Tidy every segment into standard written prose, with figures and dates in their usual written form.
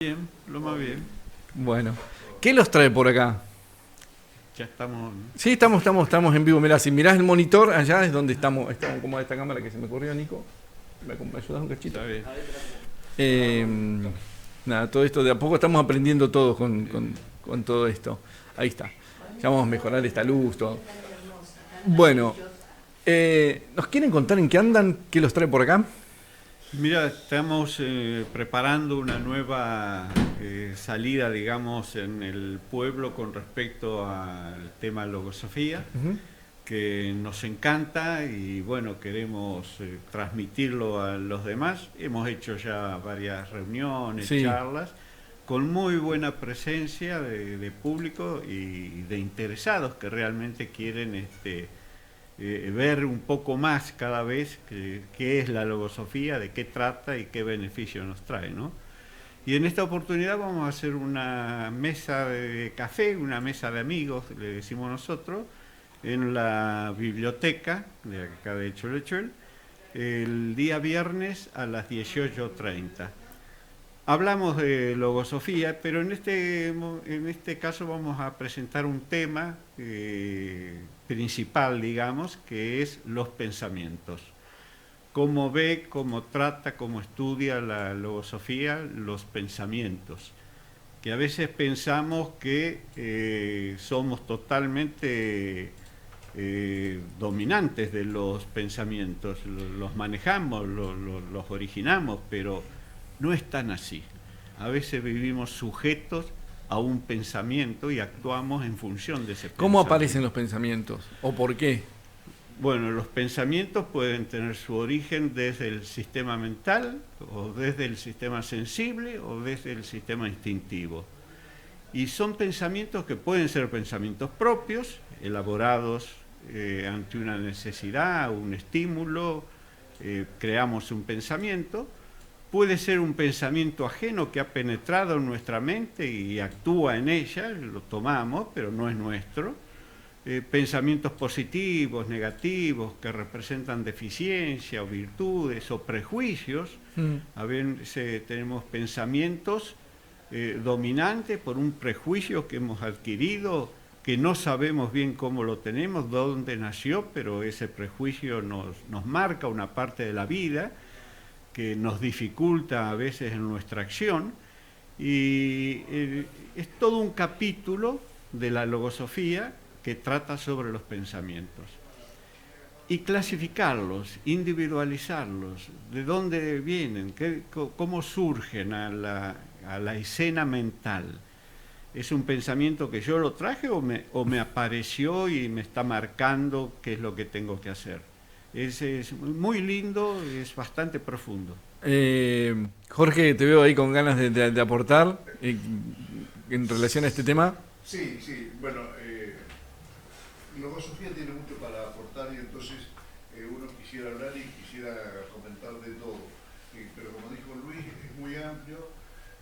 Bien, lo más bien. Bueno, ¿qué los trae por acá? Ya estamos. Sí, estamos en vivo. Mirá, si mirás el monitor, allá es donde estamos como esta cámara que se me ocurrió, Nico. ¿Me ayudas un cachito? Está bien. Eh, Nada, todo esto de a poco estamos aprendiendo todos con todo esto. Ahí está. Ya vamos a mejorar esta luz, todo. Bueno, ¿nos quieren contar en qué andan? ¿Qué los trae por acá? Mira, estamos preparando una nueva salida, digamos, en el pueblo con respecto al tema logosofía, Ujú. que nos encanta y bueno, queremos transmitirlo a los demás. Hemos hecho ya varias reuniones, Sí. charlas, con muy buena presencia de público y de interesados que realmente quieren ver un poco más cada vez qué es la logosofía, de qué trata y qué beneficio nos trae, ¿no? Y en esta oportunidad vamos a hacer una mesa de café, una mesa de amigos, le decimos nosotros, en la biblioteca de acá de Cholechuel, el día viernes a las 18:30. Hablamos de logosofía, pero en este caso vamos a presentar un tema principal, digamos, que es los pensamientos. Cómo ve, cómo trata, cómo estudia la logosofía los pensamientos. Que a veces pensamos que somos totalmente dominantes de los pensamientos, los manejamos, los originamos, pero no es tan así. A veces vivimos sujetos a un pensamiento y actuamos en función de ese ¿Cómo pensamiento. aparecen los pensamientos? ¿O por qué? Bueno, los pensamientos pueden tener su origen desde el sistema mental, o desde el sistema sensible, o desde el sistema instintivo. Y son pensamientos que pueden ser pensamientos propios, elaborados ante una necesidad, un estímulo, creamos un pensamiento. Puede ser un pensamiento ajeno que ha penetrado en nuestra mente y actúa en ella, lo tomamos, pero no es nuestro. Pensamientos positivos, negativos, que representan deficiencia o virtudes o prejuicios. Mm. A veces tenemos pensamientos dominantes por un prejuicio que hemos adquirido, que no sabemos bien cómo lo tenemos, dónde nació, pero ese prejuicio nos marca una parte de la vida, que nos dificulta a veces en nuestra acción, y es todo un capítulo de la logosofía que trata sobre los pensamientos. Y clasificarlos, individualizarlos, de dónde vienen, cómo surgen a la escena mental. ¿Es un pensamiento que yo lo traje o me apareció y me está marcando qué es lo que tengo que hacer? Es muy lindo, es bastante profundo. Jorge, te veo ahí con ganas de aportar en relación a este tema. Sí, sí, bueno, Sofía tiene mucho para aportar y entonces uno quisiera hablar y quisiera comentar de todo. Pero como dijo Luis, es muy amplio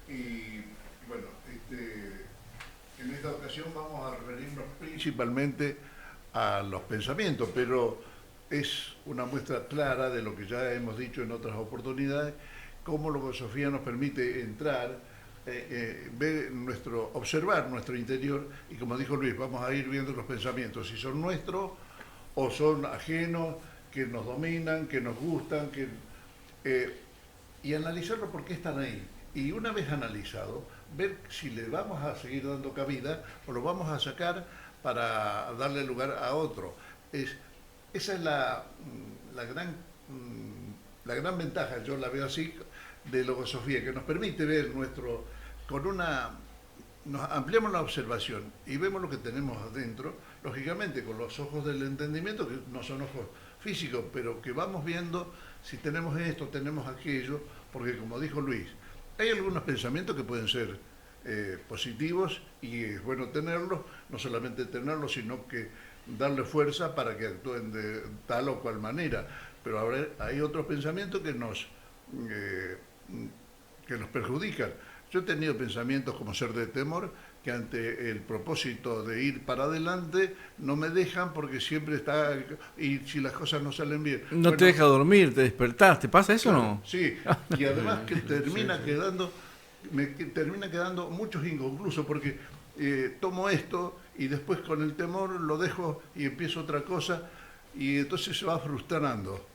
y bueno, en esta ocasión vamos a referirnos principalmente a los pensamientos, pero es una muestra clara de lo que ya hemos dicho en otras oportunidades, cómo Sofía nos permite entrar, observar nuestro interior y como dijo Luis, vamos a ir viendo los pensamientos, si son nuestros o son ajenos, que nos dominan, que nos gustan, y analizarlo por qué están ahí. Y una vez analizado, ver si le vamos a seguir dando cabida o lo vamos a sacar para darle lugar a otro. Esa es la gran ventaja, yo la veo así, de Logosofía, que nos permite ver nos ampliamos la observación y vemos lo que tenemos adentro, lógicamente con los ojos del entendimiento, que no son ojos físicos, pero que vamos viendo si tenemos esto, tenemos aquello, porque como dijo Luis, hay algunos pensamientos que pueden ser positivos y es bueno tenerlos, no solamente tenerlos, sino que darle fuerza para que actúen de tal o cual manera, pero ahora hay otros pensamientos eh, que nos perjudican. Yo he tenido pensamientos como ser de temor, que ante el propósito de ir para adelante no me dejan porque siempre está, y si las cosas no salen bien. No te Bueno, deja dormir, te despertás, ¿te pasa eso o claro, no? sí, y además que termina Sí, sí. quedando terminan quedando muchos inconclusos porque tomo esto y después con el temor lo dejo y empiezo otra cosa y entonces se va frustrando.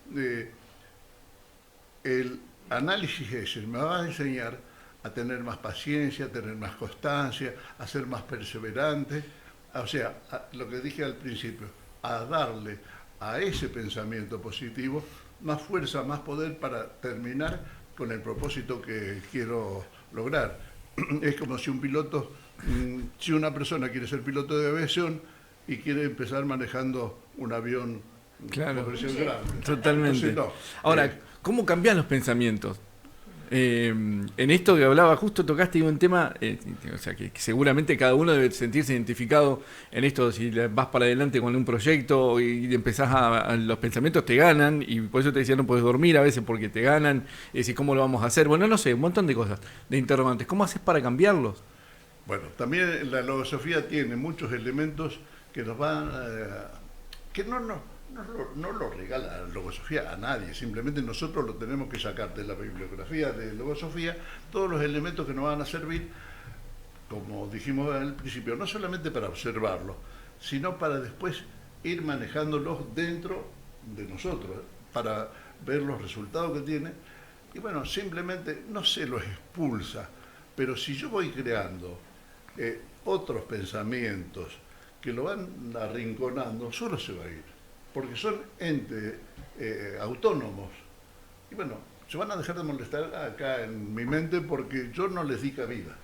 El análisis ese me va a enseñar a tener más paciencia, a tener más constancia, a ser más perseverante, o sea, lo que dije al principio, a darle a ese pensamiento positivo más fuerza, más poder para terminar con el propósito que quiero lograr. Es como si un piloto, si una persona quiere ser piloto de aviación y quiere empezar manejando un avión, claro, grande. Totalmente. Entonces, no. Ahora, ¿cómo cambian los pensamientos? En esto que hablaba, justo tocaste un tema, o sea, que seguramente cada uno debe sentirse identificado en esto. Si vas para adelante con un proyecto y empezás los pensamientos te ganan, y por eso te decía no puedes dormir a veces porque te ganan, y decís cómo lo vamos a hacer. Bueno, no sé, un montón de cosas, de interrogantes. ¿Cómo haces para cambiarlos? Bueno, también la logosofía tiene muchos elementos que nos van que no lo regala la logosofía a nadie, simplemente nosotros lo tenemos que sacar de la bibliografía de logosofía, todos los elementos que nos van a servir, como dijimos al principio, no solamente para observarlos, sino para después ir manejándolos dentro de nosotros, para ver los resultados que tiene, y bueno, simplemente no se los expulsa, pero si yo voy creando otros pensamientos que lo van arrinconando, solo se va a ir, porque son entes autónomos. Y bueno, se van a dejar de molestar acá en mi mente porque yo no les di cabida.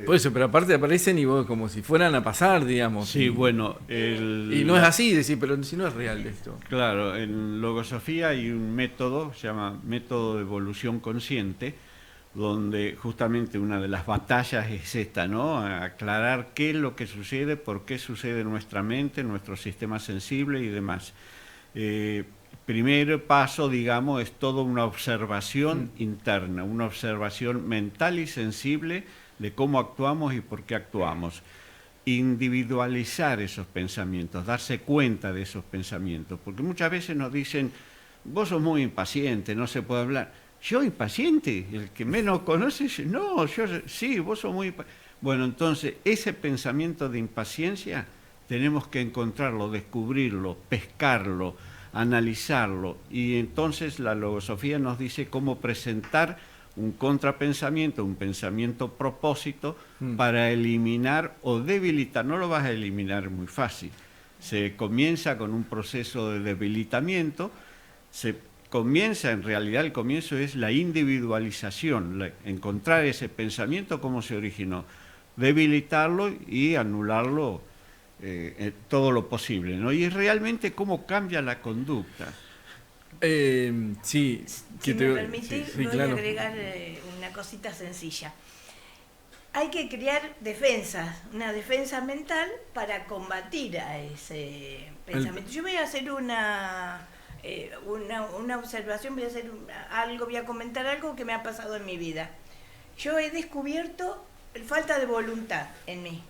Por eso, pero aparte aparecen y vos como si fueran a pasar, digamos. Sí, bueno. Y no es así, decir, pero si no es real esto. Claro, en logosofía hay un método, se llama método de evolución consciente, donde justamente una de las batallas es esta, ¿no? Aclarar qué es lo que sucede, por qué sucede en nuestra mente, en nuestro sistema sensible y demás. Primer paso, digamos, es toda una observación interna, una observación mental y sensible de cómo actuamos y por qué actuamos. Individualizar esos pensamientos, darse cuenta de esos pensamientos, porque muchas veces nos dicen, vos sos muy impaciente, no se puede hablar. ¿Yo impaciente? El que menos conoce, no, yo sí, vos sos muy impaciente. Bueno, entonces, ese pensamiento de impaciencia tenemos que encontrarlo, descubrirlo, pescarlo, analizarlo, y entonces la logosofía nos dice cómo presentar un contrapensamiento, un pensamiento propósito para eliminar o debilitar. No lo vas a eliminar muy fácil. Se comienza con un proceso de debilitamiento, en realidad el comienzo es la individualización, encontrar ese pensamiento, cómo se originó, debilitarlo y anularlo todo lo posible, ¿no? Y realmente cómo cambia la conducta. Sí, si me permitís, voy claro. a agregar una cosita sencilla. Hay que crear defensas, una defensa mental para combatir a ese pensamiento. Yo voy a hacer una observación, voy a comentar algo que me ha pasado en mi vida. Yo he descubierto falta de voluntad en mí.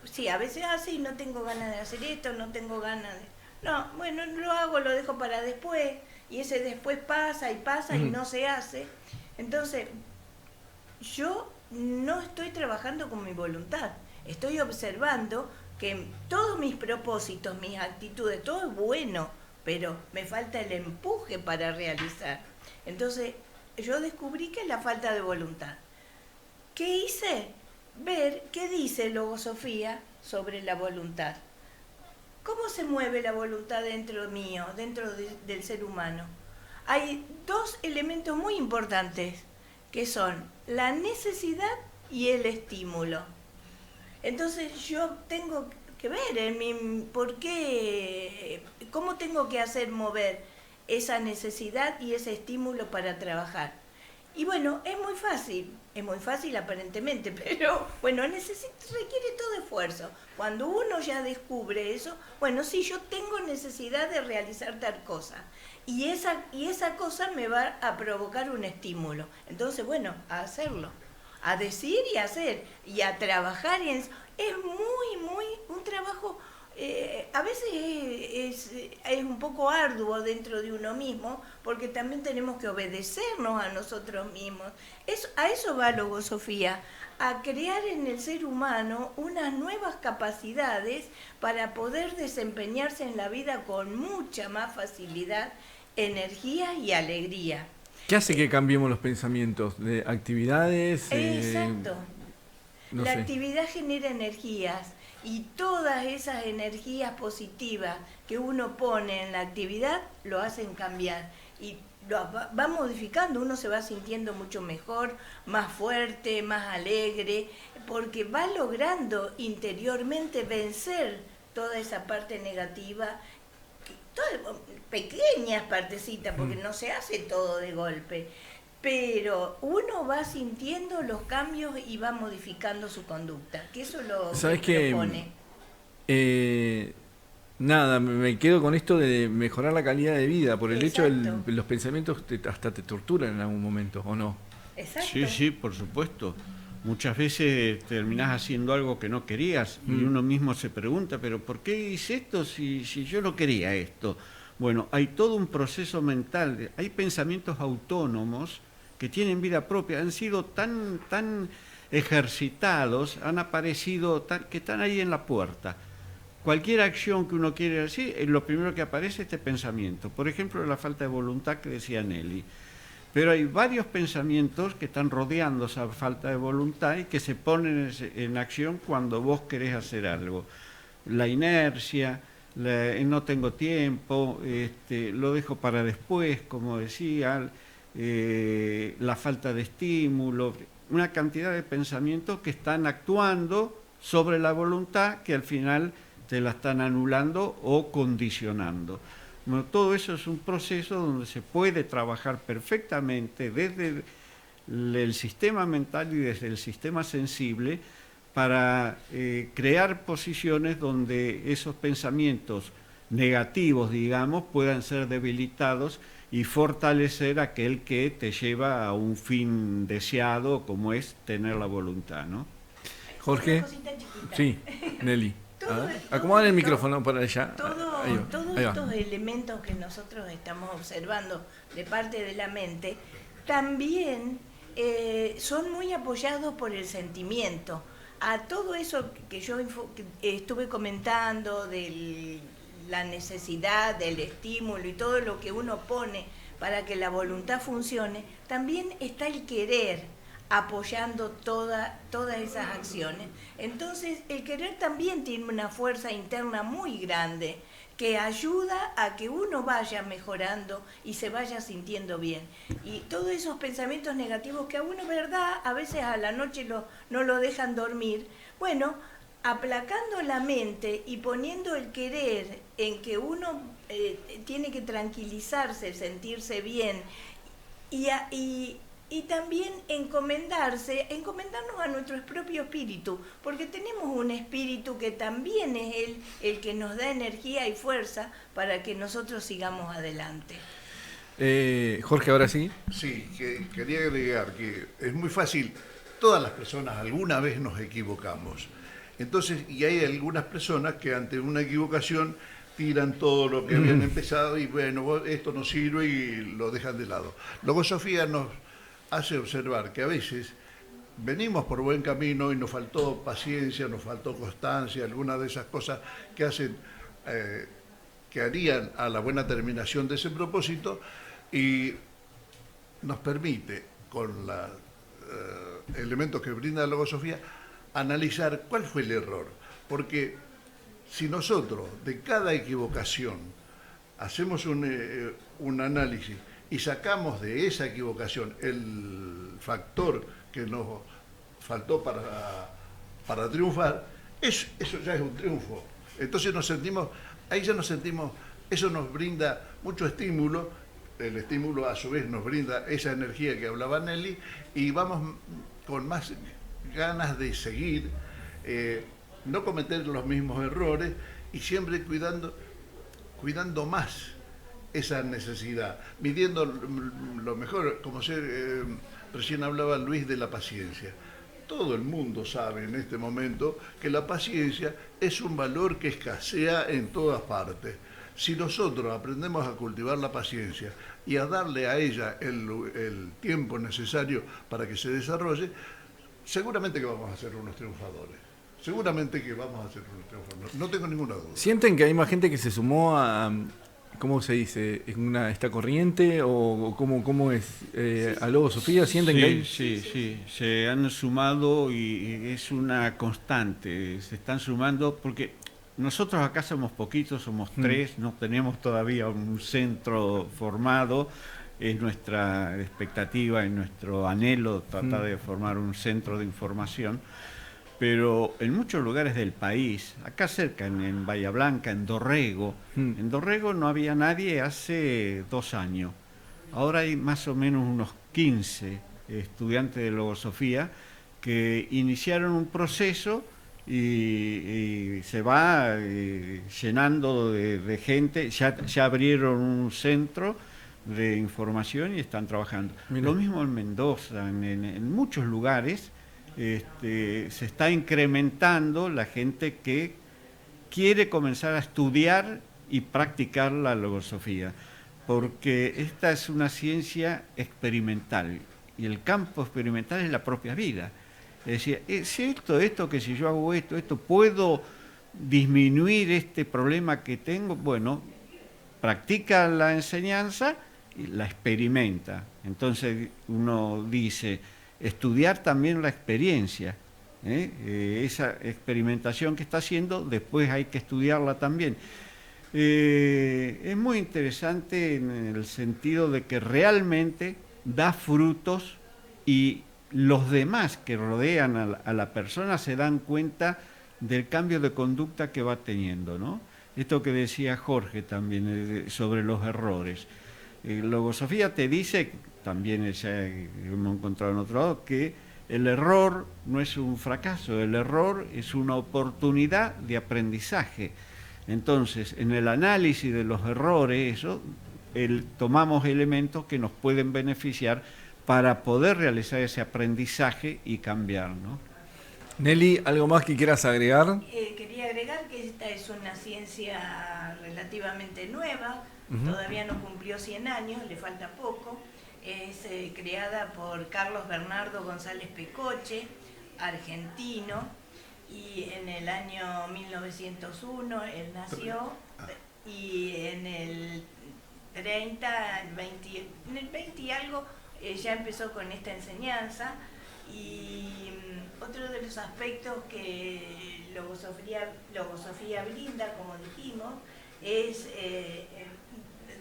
Sí, a veces así, no tengo ganas de hacer esto, no tengo ganas de... No, bueno, lo hago, lo dejo para después, y ese después pasa y no se hace. Entonces, yo no estoy trabajando con mi voluntad, estoy observando que todos mis propósitos, mis actitudes, todo es bueno, pero me falta el empuje para realizar. Entonces, yo descubrí que es la falta de voluntad. ¿Qué hice? Ver qué dice logosofía sobre la voluntad. ¿Cómo se mueve la voluntad dentro mío, del ser humano? Hay dos elementos muy importantes, que son la necesidad y el estímulo. Entonces yo tengo que ver cómo tengo que hacer mover esa necesidad y ese estímulo para trabajar. Y bueno, es muy fácil aparentemente, pero bueno, requiere todo esfuerzo. Cuando uno ya descubre eso, bueno, sí, yo tengo necesidad de realizar tal cosa, y esa cosa me va a provocar un estímulo. Entonces, bueno, a hacerlo, a decir y a hacer, y a trabajar. Es un trabajo A veces es un poco arduo dentro de uno mismo, porque también tenemos que obedecernos a nosotros mismos. A eso va Logosofía, a crear en el ser humano unas nuevas capacidades para poder desempeñarse en la vida con mucha más facilidad, energía y alegría. ¿Qué hace que cambiemos los pensamientos? ¿De actividades? Exacto. No La sé. actividad genera energías y todas esas energías positivas que uno pone en la actividad lo hacen cambiar y va modificando, uno se va sintiendo mucho mejor, más fuerte, más alegre, porque va logrando interiormente vencer toda esa parte negativa, pequeñas partecitas, porque no se hace todo de golpe. Pero uno va sintiendo los cambios y va modificando su conducta, que eso lo ¿Sabes que qué? propone. Nada, me quedo con esto de mejorar la calidad de vida, por el hecho Exacto. los pensamientos hasta te torturan en algún momento, ¿o no? Exacto. Sí, sí, por supuesto. Muchas veces terminás haciendo algo que no querías y uno mismo se pregunta, pero ¿por qué hice esto si yo no quería esto? Bueno, hay todo un proceso mental, hay pensamientos autónomos que tienen vida propia, han sido tan ejercitados, han aparecido, que están ahí en la puerta. Cualquier acción que uno quiere decir, lo primero que aparece es este pensamiento. Por ejemplo, la falta de voluntad que decía Nelly. Pero hay varios pensamientos que están rodeando esa falta de voluntad y que se ponen en acción cuando vos querés hacer algo. La inercia, no tengo tiempo, lo dejo para después, como decía, la falta de estímulo, una cantidad de pensamientos que están actuando sobre la voluntad que al final te la están anulando o condicionando. Bueno, todo eso es un proceso donde se puede trabajar perfectamente desde el sistema mental y desde el sistema sensible para crear posiciones donde esos pensamientos negativos, digamos, puedan ser debilitados y fortalecer aquel que te lleva a un fin deseado, como es tener la voluntad, ¿no? Jorge. Una cosita chiquita. Sí, Nelly. Todo- Acomodar el todo- micrófono para allá. Todos Ahí va. estos elementos que nosotros estamos observando de parte de la mente también son muy apoyados por el sentimiento. A todo eso que yo que estuve comentando de la necesidad del estímulo y todo lo que uno pone para que la voluntad funcione, también está el querer apoyando todas esas acciones. Entonces, el querer también tiene una fuerza interna muy grande que ayuda a que uno vaya mejorando y se vaya sintiendo bien. Y todos esos pensamientos negativos que a uno, verdad, a veces a la noche no lo dejan dormir, bueno, aplacando la mente y poniendo el querer en que uno tiene que tranquilizarse, sentirse bien y también encomendarnos a nuestro propio espíritu, porque tenemos un espíritu que también es el que nos da energía y fuerza para que nosotros sigamos adelante. Jorge, ahora sí. Sí, quería agregar que es muy fácil, todas las personas alguna vez nos equivocamos. Entonces, y hay algunas personas que ante una equivocación tiran todo lo que habían empezado y bueno, esto no sirve y lo dejan de lado. Logosofía nos hace observar que a veces venimos por buen camino y nos faltó paciencia, nos faltó constancia, algunas de esas cosas que hacen, que harían a la buena terminación de ese propósito, y nos permite, con los elementos que brinda la logosofía, analizar cuál fue el error. Porque si nosotros de cada equivocación hacemos un análisis y sacamos de esa equivocación el factor que nos faltó para triunfar, eso ya es un triunfo. Entonces eso nos brinda mucho estímulo, el estímulo a su vez nos brinda esa energía que hablaba Nelly, y vamos con más ganas de seguir, no cometer los mismos errores y siempre cuidando más esa necesidad, midiendo lo mejor, como recién hablaba Luis de la paciencia. todo el mundo sabe en este momento que la paciencia es un valor que escasea en todas partes. Si nosotros aprendemos a cultivar la paciencia y a darle a ella el tiempo necesario para que se desarrolle, seguramente que vamos a ser unos triunfadores. Seguramente que vamos a ser unos triunfadores. No tengo ninguna duda. ¿Sienten que hay más gente que se sumó a, cómo se dice, esta corriente o cómo es a Logosofía? ¿Sienten que hay? Sí, se han sumado y es una constante. Se están sumando porque nosotros acá somos poquitos, somos 3, no tenemos todavía un centro formado. Es nuestra expectativa, es nuestro anhelo tratar de formar un centro de información. Pero en muchos lugares del país, acá cerca, en Bahía Blanca, en Dorrego no había nadie hace 2 años. Ahora hay más o menos unos 15 estudiantes de Logosofía que iniciaron un proceso y se va llenando de gente. Ya abrieron un centro de información y están trabajando. Mira. Lo mismo en Mendoza, en muchos lugares. Se está incrementando la gente que quiere comenzar a estudiar y practicar la logosofía, porque esta es una ciencia experimental y el campo experimental es la propia vida. Es decir, es esto que si yo hago esto, ¿puedo disminuir este problema que tengo? Bueno, practica la enseñanza y la experimenta. Entonces uno dice, estudiar también la experiencia, esa experimentación que está haciendo, después hay que estudiarla también. Es muy interesante en el sentido de que realmente da frutos y los demás que rodean a la persona se dan cuenta del cambio de conducta que va teniendo, ¿no? Esto que decía Jorge también sobre los errores. Logosofía te dice, también hemos encontrado en otro lado, que el error no es un fracaso, el error es una oportunidad de aprendizaje. Entonces, en el análisis de los errores, tomamos elementos que nos pueden beneficiar para poder realizar ese aprendizaje y cambiar, ¿no? Nelly, ¿algo más que quieras agregar? Quería agregar que esta es una ciencia relativamente nueva, todavía no cumplió 100 años, le falta poco. Es creada por Carlos Bernardo González Pecoche, argentino, y en el año 1901 él nació, y en el 30, en el 20 y algo ya empezó con esta enseñanza. Y otro de los aspectos que Logosofía brinda, como dijimos, es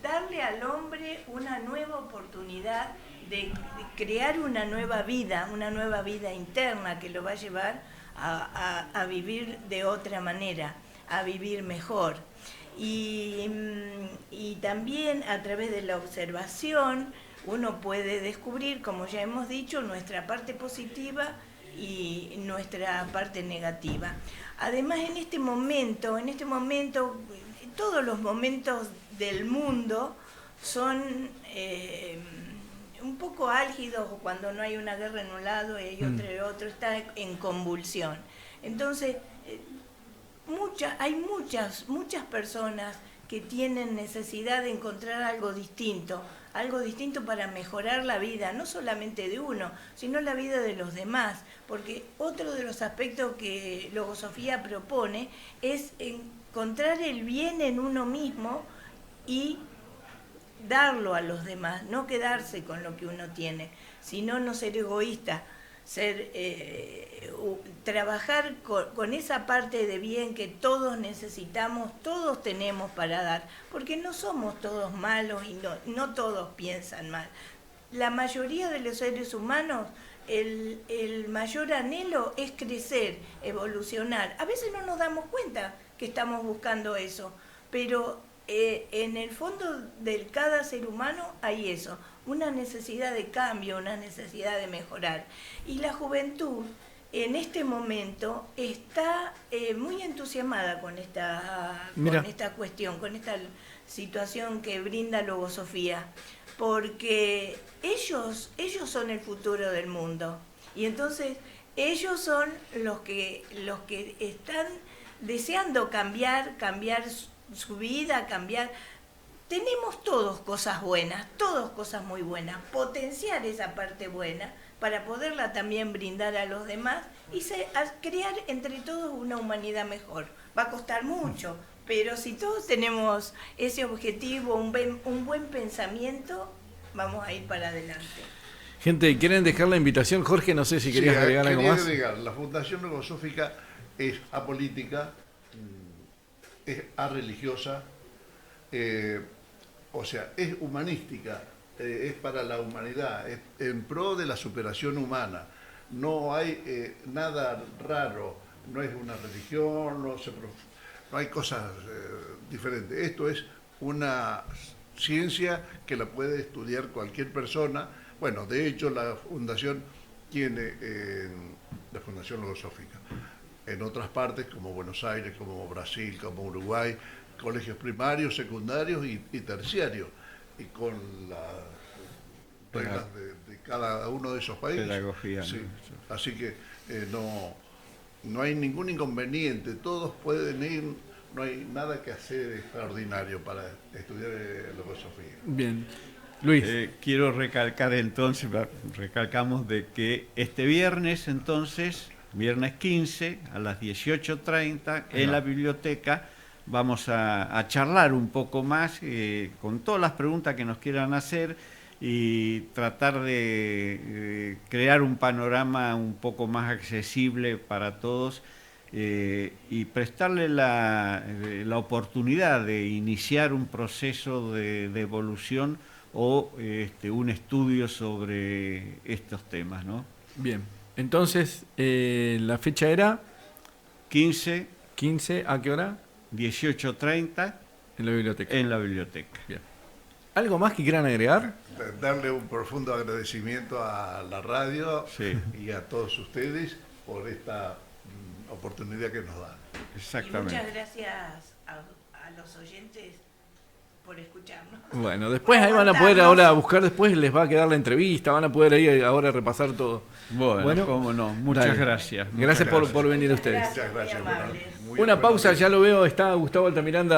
darle al hombre una nueva oportunidad de crear una nueva vida interna que lo va a llevar a vivir de otra manera, a vivir mejor. Y también a través de la observación uno puede descubrir, como ya hemos dicho, nuestra parte positiva y nuestra parte negativa. Además, en este momento, todos los momentos del mundo son un poco álgidos, cuando no hay una guerra en un lado y hay otra en otro, está en convulsión. Entonces, hay muchas personas que tienen necesidad de encontrar algo distinto para mejorar la vida, no solamente de uno, sino la vida de los demás, porque otro de los aspectos que Logosofía propone es encontrar el bien en uno mismo y darlo a los demás, no quedarse con lo que uno tiene, sino no ser egoísta, trabajar con esa parte de bien que todos necesitamos, todos tenemos para dar, porque no somos todos malos y no todos piensan mal. La mayoría de los seres humanos, el mayor anhelo es crecer, evolucionar. A veces no nos damos cuenta que estamos buscando eso, pero en el fondo de cada ser humano hay eso, una necesidad de cambio, una necesidad de mejorar. Y la juventud en este momento está muy entusiasmada con esta cuestión, con esta situación que brinda Logosofía, porque ellos son el futuro del mundo. Y entonces ellos son los que están deseando cambiar su vida, cambiar. Tenemos todos cosas buenas, todos cosas muy buenas, potenciar esa parte buena para poderla también brindar a los demás y crear entre todos una humanidad mejor. Va a costar mucho, pero si todos tenemos ese objetivo, un buen pensamiento, vamos a ir para adelante. Gente, ¿quieren dejar la invitación? Jorge, no sé si querías agregar algo más. La Fundación Logosófica es apolítica, es arreligiosa, o sea, es humanística, es para la humanidad, es en pro de la superación humana. No hay nada raro, no es una religión, no hay cosas diferentes. Esto es una ciencia que la puede estudiar cualquier persona. Bueno, de hecho la Fundación tiene, la Fundación Logosófica, en otras partes como Buenos Aires, como Brasil, como Uruguay, colegios primarios, secundarios y terciarios, y con las reglas de cada uno de esos países. Pedagogía. Sí. Así que no hay ningún inconveniente, todos pueden ir, no hay nada que hacer extraordinario para estudiar logosofía. Bien. Luis. Quiero recalcar entonces, recalcamos de que este viernes entonces, viernes 15 a las 18:30 en la biblioteca, vamos a charlar un poco más con todas las preguntas que nos quieran hacer y tratar de crear un panorama un poco más accesible para todos y prestarle la oportunidad de iniciar un proceso de evolución o un estudio sobre estos temas, ¿no? Bien, entonces la fecha era 15, ¿a qué hora? 18:30 en la biblioteca. En la biblioteca. Bien. ¿Algo más que quieran agregar? Darle un profundo agradecimiento a la radio y a todos ustedes por esta oportunidad que nos dan. Exactamente. Y muchas gracias a los oyentes por escucharnos. Bueno, después ahí van a poder ahora buscar, después les va a quedar la entrevista, van a poder ahí ahora repasar todo. Bueno, cómo no, muchas dale. Gracias. Gracias por venir ustedes. Muchas gracias. Muy amables. Una pausa, ya lo veo, está Gustavo Altamiranda